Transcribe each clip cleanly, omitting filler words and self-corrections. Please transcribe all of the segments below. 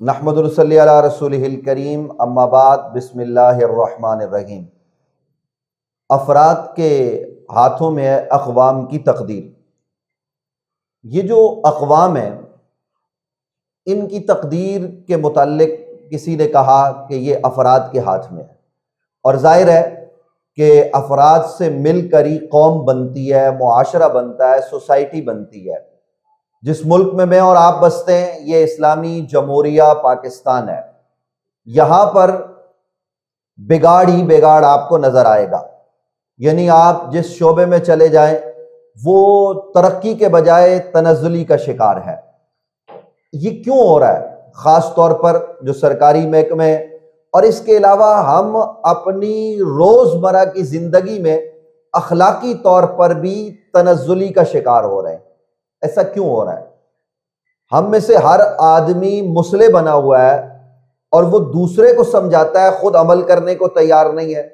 نحمد صلی علی رسولہ الکریم، اما بعد، بسم اللہ الرحمن الرحیم۔ افراد کے ہاتھوں میں ہے اقوام کی تقدیر۔ یہ جو اقوام ہیں ان کی تقدیر کے متعلق کسی نے کہا کہ یہ افراد کے ہاتھ میں ہے، اور ظاہر ہے کہ افراد سے مل کر ہی قوم بنتی ہے، معاشرہ بنتا ہے، سوسائٹی بنتی ہے۔ جس ملک میں میں اور آپ بستے ہیں یہ اسلامی جمہوریہ پاکستان ہے۔ یہاں پر بگاڑ ہی بگاڑ آپ کو نظر آئے گا، یعنی آپ جس شعبے میں چلے جائیں وہ ترقی کے بجائے تنزلی کا شکار ہے۔ یہ کیوں ہو رہا ہے؟ خاص طور پر جو سرکاری محکمے اور اس کے علاوہ ہم اپنی روزمرہ کی زندگی میں اخلاقی طور پر بھی تنزلی کا شکار ہو رہے ہیں۔ ایسا کیوں ہو رہا ہے؟ ہم میں سے ہر آدمی مسلح بنا ہوا ہے اور وہ دوسرے کو سمجھاتا ہے، خود عمل کرنے کو تیار نہیں ہے۔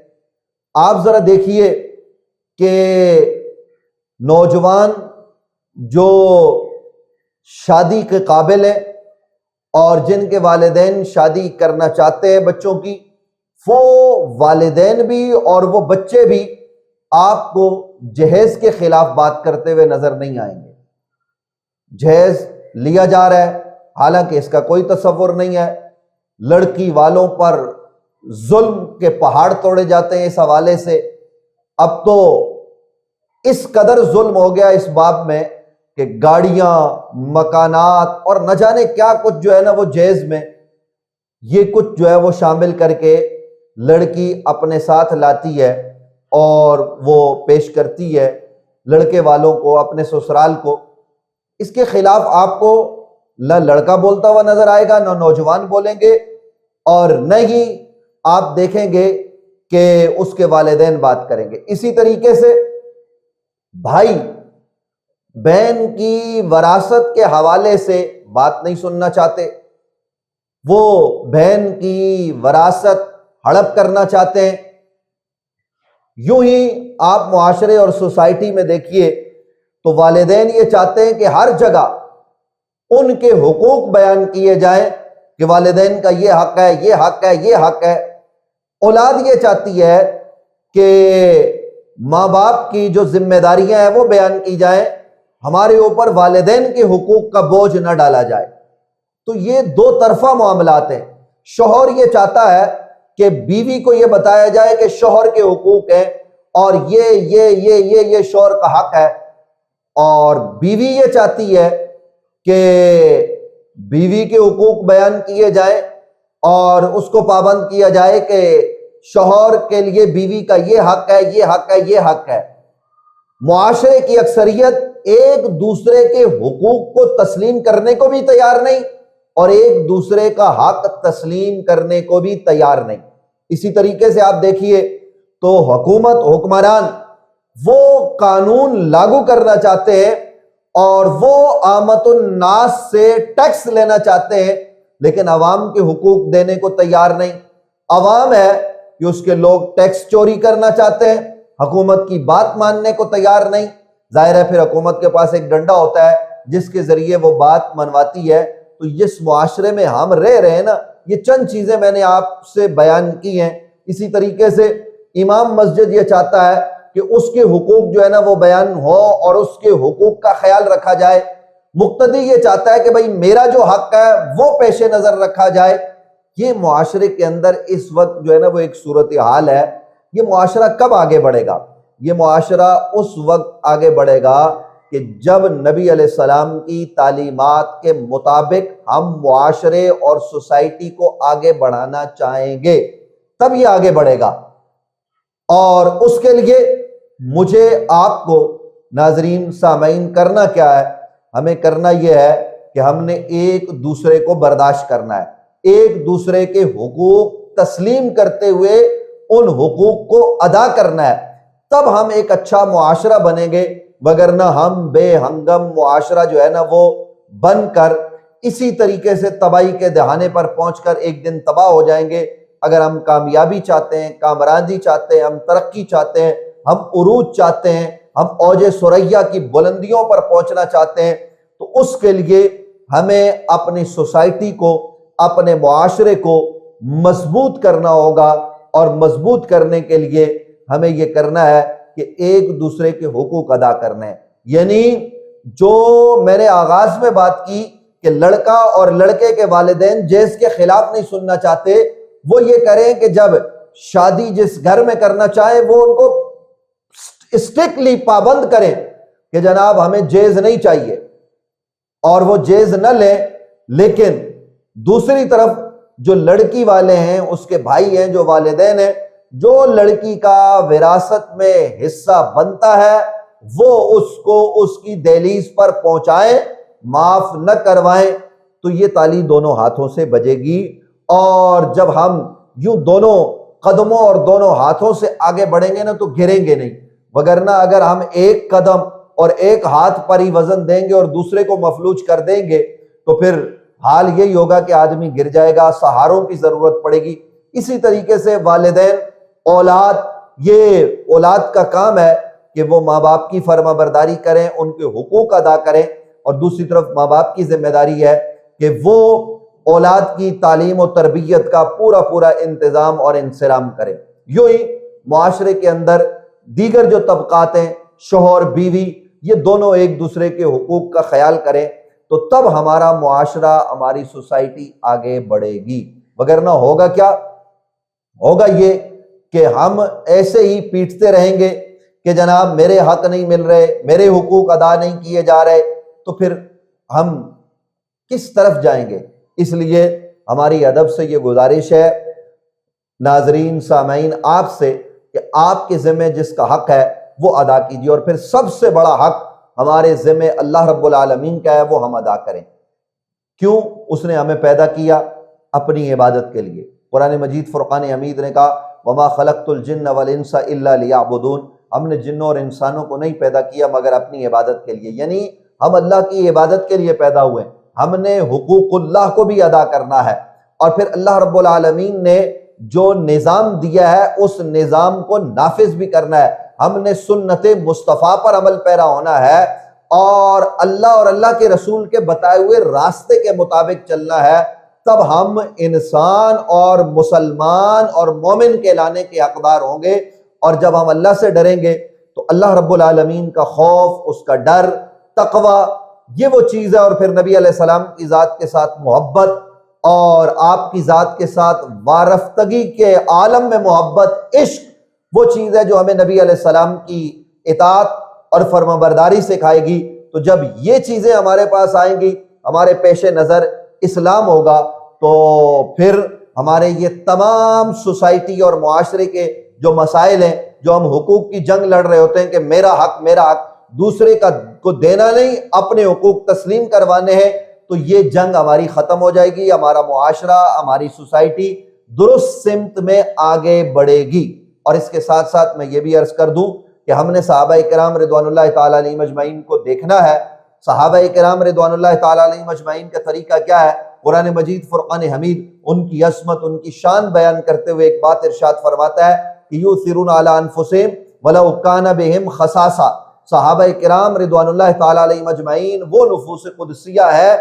آپ ذرا دیکھیے کہ نوجوان جو شادی کے قابل ہیں اور جن کے والدین شادی کرنا چاہتے ہیں بچوں کی، وہ والدین بھی اور وہ بچے بھی آپ کو جہیز کے خلاف بات کرتے ہوئے نظر نہیں آئیں گے۔ جہیز لیا جا رہا ہے، حالانکہ اس کا کوئی تصور نہیں ہے۔ لڑکی والوں پر ظلم کے پہاڑ توڑے جاتے ہیں اس حوالے سے۔ اب تو اس قدر ظلم ہو گیا اس باب میں کہ گاڑیاں، مکانات اور نہ جانے کیا کچھ جو ہے نا وہ جہیز میں یہ کچھ جو ہے وہ شامل کر کے لڑکی اپنے ساتھ لاتی ہے اور وہ پیش کرتی ہے لڑکے والوں کو، اپنے سسرال کو۔ اس کے خلاف آپ کو نہ لڑکا بولتا ہوا نظر آئے گا، نہ نوجوان بولیں گے، اور نہ ہی آپ دیکھیں گے کہ اس کے والدین بات کریں گے۔ اسی طریقے سے بھائی بہن کی وراثت کے حوالے سے بات نہیں سننا چاہتے، وہ بہن کی وراثت ہڑپ کرنا چاہتے ہیں۔ یوں ہی آپ معاشرے اور سوسائٹی میں دیکھیے تو والدین یہ چاہتے ہیں کہ ہر جگہ ان کے حقوق بیان کیے جائیں کہ والدین کا یہ حق ہے، یہ حق ہے، یہ حق ہے۔ اولاد یہ چاہتی ہے کہ ماں باپ کی جو ذمہ داریاں ہیں وہ بیان کی جائیں، ہمارے اوپر والدین کے حقوق کا بوجھ نہ ڈالا جائے۔ تو یہ دو طرفہ معاملات ہیں۔ شوہر یہ چاہتا ہے کہ بیوی کو یہ بتایا جائے کہ شوہر کے حقوق ہیں اور یہ شوہر کا حق ہے، اور بیوی یہ چاہتی ہے کہ بیوی کے حقوق بیان کیے جائیں اور اس کو پابند کیا جائے کہ شوہر کے لیے بیوی کا یہ حق ہے، یہ حق ہے، یہ حق ہے۔ معاشرے کی اکثریت ایک دوسرے کے حقوق کو تسلیم کرنے کو بھی تیار نہیں اور ایک دوسرے کا حق تسلیم کرنے کو بھی تیار نہیں۔ اسی طریقے سے آپ دیکھیے تو حکومت، حکمران وہ قانون لاگو کرنا چاہتے ہیں اور وہ عامت الناس سے ٹیکس لینا چاہتے ہیں، لیکن عوام کے حقوق دینے کو تیار نہیں۔ عوام ہے کہ اس کے لوگ ٹیکس چوری کرنا چاہتے ہیں، حکومت کی بات ماننے کو تیار نہیں۔ ظاہر ہے پھر حکومت کے پاس ایک ڈنڈا ہوتا ہے جس کے ذریعے وہ بات منواتی ہے۔ تو جس معاشرے میں ہم رہ رہے ہیں نا، یہ چند چیزیں میں نے آپ سے بیان کی ہیں۔ اسی طریقے سے امام مسجد یہ چاہتا ہے کہ اس کے حقوق جو ہے نا وہ بیان ہو اور اس کے حقوق کا خیال رکھا جائے۔ مقتدی یہ چاہتا ہے کہ بھائی میرا جو حق ہے وہ پیش نظر رکھا جائے۔ یہ معاشرے کے اندر اس وقت جو ہے نا وہ ایک صورتحال ہے۔ یہ معاشرہ کب آگے بڑھے گا؟ یہ معاشرہ اس وقت آگے بڑھے گا کہ جب نبی علیہ السلام کی تعلیمات کے مطابق ہم معاشرے اور سوسائٹی کو آگے بڑھانا چاہیں گے، تب یہ آگے بڑھے گا۔ اور اس کے لیے مجھے آپ کو ناظرین، سامعین، کرنا کیا ہے؟ ہمیں کرنا یہ ہے کہ ہم نے ایک دوسرے کو برداشت کرنا ہے، ایک دوسرے کے حقوق تسلیم کرتے ہوئے ان حقوق کو ادا کرنا ہے، تب ہم ایک اچھا معاشرہ بنیں گے۔ وگرنہ ہم بے ہنگم معاشرہ جو ہے نا وہ بن کر اسی طریقے سے تباہی کے دہانے پر پہنچ کر ایک دن تباہ ہو جائیں گے۔ اگر ہم کامیابی چاہتے ہیں، کامرانی چاہتے ہیں، ہم ترقی چاہتے ہیں، ہم عروج چاہتے ہیں، ہم اوج ثریا کی بلندیوں پر پہنچنا چاہتے ہیں، تو اس کے لیے ہمیں اپنی سوسائٹی کو، اپنے معاشرے کو مضبوط کرنا ہوگا، اور مضبوط کرنے کے لیے ہمیں یہ کرنا ہے کہ ایک دوسرے کے حقوق ادا کرنے ہیں۔ یعنی جو میں نے آغاز میں بات کی کہ لڑکا اور لڑکے کے والدین جیز کے خلاف نہیں سننا چاہتے، وہ یہ کریں کہ جب شادی جس گھر میں کرنا چاہے وہ ان کو اسٹرکٹلی پابند کریں کہ جناب ہمیں جیز نہیں چاہیے، اور وہ جیز نہ لیں۔ لیکن دوسری طرف جو لڑکی والے ہیں، اس کے بھائی ہیں، جو والدین ہیں، جو لڑکی کا وراثت میں حصہ بنتا ہے وہ اس کو اس کی دہلیز پر پہنچائیں، معاف نہ کروائیں، تو یہ تالی دونوں ہاتھوں سے بجے گی۔ اور جب ہم یوں دونوں قدموں اور دونوں ہاتھوں سے آگے بڑھیں گے نا تو گریں گے نہیں، وگرنہ اگر ہم ایک قدم اور ایک ہاتھ پر ہی وزن دیں گے اور دوسرے کو مفلوج کر دیں گے تو پھر حال یہی ہوگا کہ آدمی گر جائے گا، سہاروں کی ضرورت پڑے گی۔ اسی طریقے سے والدین، اولاد، یہ اولاد کا کام ہے کہ وہ ماں باپ کی فرما برداری کریں، ان کے حقوق ادا کریں، اور دوسری طرف ماں باپ کی ذمہ داری ہے کہ وہ اولاد کی تعلیم و تربیت کا پورا پورا انتظام اور انصرام کریں۔ یوں ہی معاشرے کے اندر دیگر جو طبقات ہیں، شوہر بیوی، یہ دونوں ایک دوسرے کے حقوق کا خیال کریں تو تب ہمارا معاشرہ، ہماری سوسائٹی آگے بڑھے گی۔ وگرنہ ہوگا کیا؟ ہوگا یہ کہ ہم ایسے ہی پیٹتے رہیں گے کہ جناب میرے حق نہیں مل رہے، میرے حقوق ادا نہیں کیے جا رہے، تو پھر ہم کس طرف جائیں گے؟ اس لیے ہماری ادب سے یہ گزارش ہے ناظرین، سامعین، آپ سے کہ آپ کے ذمہ جس کا حق ہے وہ ادا کیجیے، اور پھر سب سے بڑا حق ہمارے ذمہ اللہ رب العالمین کا ہے، وہ ہم ادا کریں۔ کیوں؟ اس نے ہمیں پیدا کیا اپنی عبادت کے لیے۔ قرآن مجید فرقان حمید نے کہا وَمَا خَلَقْتُ الْجِنَّ وَالْإِنسَ إِلَّا لِيَعْبُدُونَ، ہم نے جنوں اور انسانوں کو نہیں پیدا کیا مگر اپنی عبادت کے لیے، یعنی ہم اللہ کی عبادت کے لیے پیدا ہوئے۔ ہم نے حقوق اللہ کو بھی ادا کرنا ہے، اور پھر اللہ رب العالمین نے جو نظام دیا ہے اس نظام کو نافذ بھی کرنا ہے۔ ہم نے سنت مصطفیٰ پر عمل پیرا ہونا ہے، اور اللہ کے رسول کے بتائے ہوئے راستے کے مطابق چلنا ہے، تب ہم انسان اور مسلمان اور مومن کہلانے کے حقدار ہوں گے۔ اور جب ہم اللہ سے ڈریں گے تو اللہ رب العالمین کا خوف، اس کا ڈر، تقوی، یہ وہ چیز ہے، اور پھر نبی علیہ السلام کی ذات کے ساتھ محبت، اور آپ کی ذات کے ساتھ وارفتگی کے عالم میں محبت، عشق، وہ چیز ہے جو ہمیں نبی علیہ السلام کی اطاعت اور فرما برداری سکھائے گی۔ تو جب یہ چیزیں ہمارے پاس آئیں گی، ہمارے پیش نظر اسلام ہوگا، تو پھر ہمارے یہ تمام سوسائٹی اور معاشرے کے جو مسائل ہیں، جو ہم حقوق کی جنگ لڑ رہے ہوتے ہیں کہ میرا حق، میرا حق، دوسرے کا کو دینا نہیں، اپنے حقوق تسلیم کروانے ہیں، تو یہ جنگ ہماری ختم ہو جائے گی، ہمارا معاشرہ، ہماری سوسائٹی درست سمت میں آگے بڑھے گی۔ اور اس کے ساتھ ساتھ میں یہ بھی عرض کر دوں کہ ہم نے صحابہ کرام رضوان اللہ تعالیٰ علیہم اجمعین کو دیکھنا ہے۔ صحابہ کرام رضوان اللہ تعالیٰ علیہم اجمعین کا طریقہ کیا ہے؟ قرآن مجید فرقان حمید ان کی عظمت، ان کی شان بیان کرتے ہوئے ایک بات ارشاد فرماتا ہے کہ یؤثرون علی انفسہم ولو کان بہم خصاصہ۔ صحابہ کرام رضوان اللہ تعالیٰ علیہم اجمعین وہ نفوس قدسیہ ہے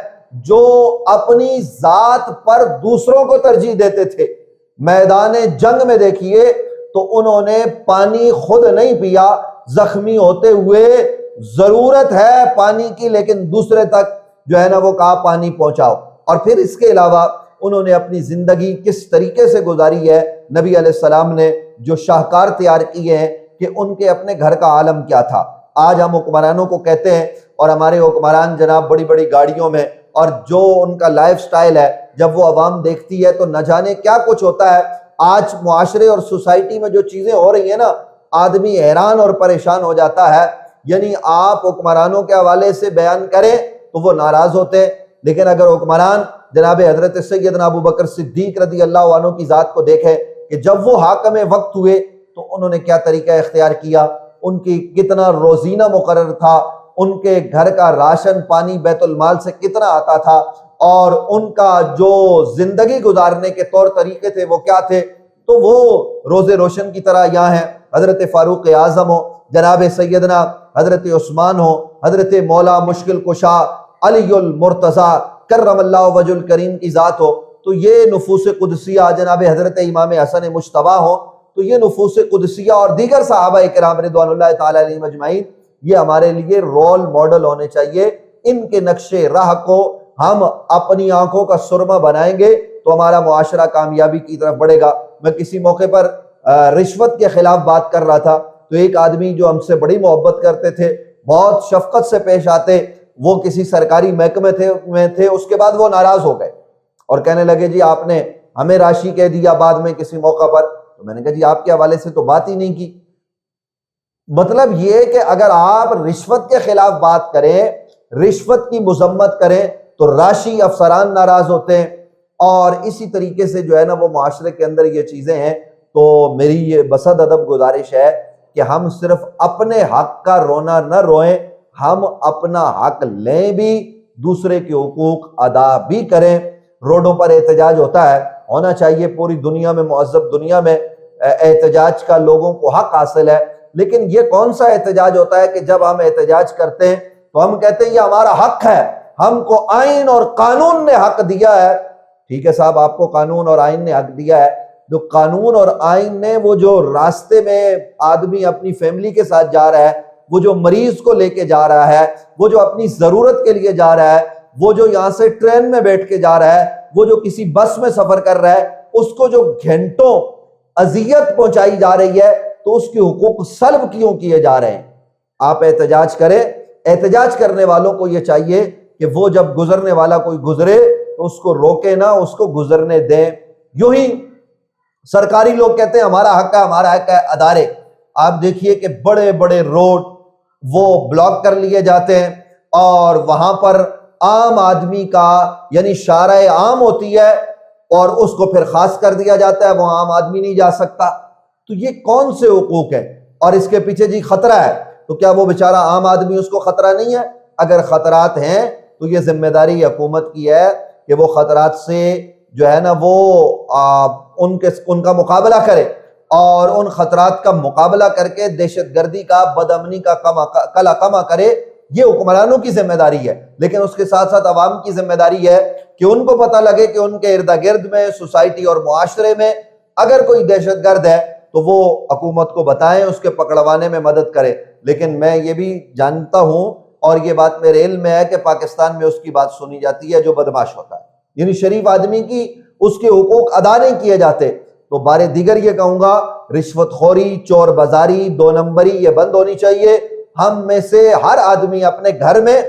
جو اپنی ذات پر دوسروں کو ترجیح دیتے تھے۔ میدان جنگ میں دیکھیے تو انہوں نے پانی خود نہیں پیا، زخمی ہوتے ہوئے ضرورت ہے پانی کی لیکن دوسرے تک جو ہے نا وہ کہا پانی پہنچاؤ۔ اور پھر اس کے علاوہ انہوں نے اپنی زندگی کس طریقے سے گزاری ہے، نبی علیہ السلام نے جو شاہکار تیار کیے ہیں کہ ان کے اپنے گھر کا عالم کیا تھا۔ آج ہم حکمرانوں کو کہتے ہیں، اور ہمارے حکمران جناب بڑی بڑی گاڑیوں میں، اور جو ان کا لائف سٹائل ہے جب وہ عوام دیکھتی ہے تو نہ جانے کیا کچھ ہوتا ہے۔ آج معاشرے اور سوسائٹی میں جو چیزیں ہو رہی ہیں نا، آدمی حیران اور پریشان ہو جاتا ہے۔ یعنی آپ حکمرانوں کے حوالے سے بیان کریں تو وہ ناراض ہوتے ہیں، لیکن اگر حکمران جناب حضرت سیدنا ابو بکر صدیق رضی اللہ عنہ کی ذات کو دیکھیں کہ جب وہ حاکم وقت ہوئے تو انہوں نے کیا طریقہ اختیار کیا، ان کی کتنا روزینہ مقرر تھا، ان کے گھر کا راشن پانی بیت المال سے کتنا آتا تھا، اور ان کا جو زندگی گزارنے کے طور طریقے تھے وہ کیا تھے، تو وہ روز روشن کی طرح یہاں ہیں۔ حضرت فاروق اعظم ہو، جناب سیدنا حضرت عثمان ہو، حضرت مولا مشکل کشا علی المرتضیٰ کرم اللہ وجہ الکریم کی ذات ہو، تو یہ نفوس قدسیہ جناب حضرت امام حسن مجتبیٰ ہو، تو یہ نفوس قدسیہ اور دیگر صحابہ کرام رضوان اللہ تعالی علیہم اجمعین یہ ہمارے لیے رول ماڈل ہونے چاہیے۔ ان کے نقش راہ کو ہم اپنی آنکھوں کا سرمہ بنائیں گے تو ہمارا معاشرہ کامیابی کی طرف بڑھے گا۔ میں کسی موقع پر رشوت کے خلاف بات کر رہا تھا، تو ایک آدمی جو ہم سے بڑی محبت کرتے تھے، بہت شفقت سے پیش آتے، وہ کسی سرکاری محکمے میں تھے، اس کے بعد وہ ناراض ہو گئے اور کہنے لگے جی آپ نے ہمیں راشی کہہ دیا بعد میں کسی موقع پر۔ تو میں نے کہا جی آپ کے حوالے سے تو بات ہی نہیں کی۔ مطلب یہ کہ اگر آپ رشوت کے خلاف بات کریں، رشوت کی مذمت کریں، تو راشی افسران ناراض ہوتے ہیں، اور اسی طریقے سے جو ہے نا وہ معاشرے کے اندر یہ چیزیں ہیں۔ تو میری یہ بسد ادب گزارش ہے کہ ہم صرف اپنے حق کا رونا نہ روئیں، ہم اپنا حق لیں بھی، دوسرے کے حقوق ادا بھی کریں۔ روڈوں پر احتجاج ہونا چاہیے، پوری دنیا میں، مہذب دنیا میں احتجاج کا لوگوں کو حق حاصل ہے، لیکن یہ کون سا احتجاج ہوتا ہے کہ جب ہم احتجاج کرتے ہیں تو ہم کہتے ہیں یہ ہمارا حق ہے، ہم کو آئین اور قانون نے حق دیا ہے۔ ٹھیک ہے صاحب، آپ کو قانون اور آئین نے حق دیا ہے، جو قانون اور آئین نے، وہ جو راستے میں آدمی اپنی فیملی کے ساتھ جا رہا ہے، وہ جو مریض کو لے کے جا رہا ہے، وہ جو اپنی ضرورت کے لیے جا رہا ہے، وہ جو یہاں سے ٹرین میں بیٹھ کے جا رہا ہے، وہ جو کسی بس میں سفر کر رہا ہے، اس کو جو گھنٹوں اذیت پہنچائی جا رہی ہے، تو اس کے حقوق سلب کیوں کیے جا رہے ہیں؟ آپ احتجاج کریں، احتجاج کرنے والوں کو یہ چاہیے کہ وہ جب گزرنے والا کوئی گزرے تو اس کو روکے نہ، اس کو گزرنے دیں۔ یوں ہی سرکاری لوگ کہتے ہیں ہمارا حق ہے، ہمارا حق ہے، ادارے آپ دیکھیے کہ بڑے بڑے روڈ وہ بلاک کر لیے جاتے ہیں، اور وہاں پر عام آدمی کا یعنی شارع عام ہوتی ہے اور اس کو پھر خاص کر دیا جاتا ہے، وہ عام آدمی نہیں جا سکتا۔ تو یہ کون سے حقوق ہیں؟ اور اس کے پیچھے جی خطرہ ہے، تو کیا وہ بیچارہ عام آدمی، اس کو خطرہ نہیں ہے؟ اگر خطرات ہیں تو یہ ذمہ داری حکومت کی ہے کہ وہ خطرات سے جو ہے نا وہ ان کا مقابلہ کرے، اور ان خطرات کا مقابلہ کر کے دہشت گردی کا، بد امنی کا کلا کما کرے۔ یہ حکمرانوں کی ذمہ داری ہے، لیکن اس کے ساتھ ساتھ عوام کی ذمہ داری ہے کہ ان کو پتہ لگے کہ ان کے ارد گرد میں، سوسائٹی اور معاشرے میں اگر کوئی دہشت گرد ہے تو وہ حکومت کو بتائیں، اس کے پکڑوانے میں مدد کرے۔ لیکن میں یہ بھی جانتا ہوں، اور یہ بات میرے علم میں ہے، کہ پاکستان میں اس کی بات سنی جاتی ہے جو بدمعاش ہوتا ہے، یعنی شریف آدمی کی اس کے حقوق ادا نہیں کیے جاتے۔ تو بارے دیگر یہ کہوں گا، رشوت خوری، چور بازاری، دو نمبری یہ بند ہونی چاہیے۔ ہم میں سے ہر آدمی اپنے گھر میں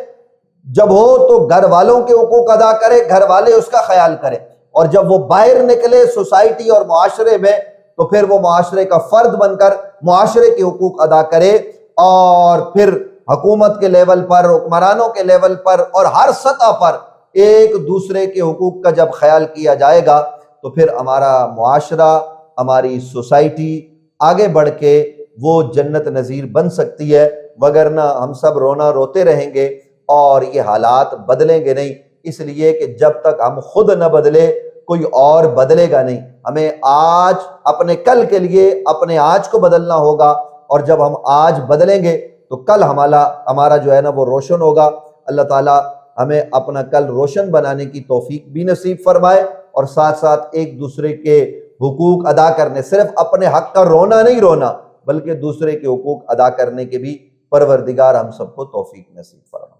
جب ہو تو گھر والوں کے حقوق ادا کرے، گھر والے اس کا خیال کریں، اور جب وہ باہر نکلے سوسائٹی اور معاشرے میں تو پھر وہ معاشرے کا فرد بن کر معاشرے کے حقوق ادا کرے، اور پھر حکومت کے لیول پر، حکمرانوں کے لیول پر، اور ہر سطح پر ایک دوسرے کے حقوق کا جب خیال کیا جائے گا تو پھر ہمارا معاشرہ، ہماری سوسائٹی آگے بڑھ کے وہ جنت نظیر بن سکتی ہے، وگرنہ ہم سب رونا روتے رہیں گے اور یہ حالات بدلیں گے نہیں۔ اس لیے کہ جب تک ہم خود نہ بدلے کوئی اور بدلے گا نہیں۔ ہمیں آج اپنے کل کے لیے اپنے آج کو بدلنا ہوگا، اور جب ہم آج بدلیں گے تو کل ہمارا جو ہے نا وہ روشن ہوگا۔ اللہ تعالیٰ ہمیں اپنا کل روشن بنانے کی توفیق بھی نصیب فرمائے، اور ساتھ ساتھ ایک دوسرے کے حقوق ادا کرنے، صرف اپنے حق کا رونا نہیں رونا، بلکہ دوسرے کے حقوق ادا کرنے کے بھی پروردگار ہم سب کو توفیق نصیب فرمائے۔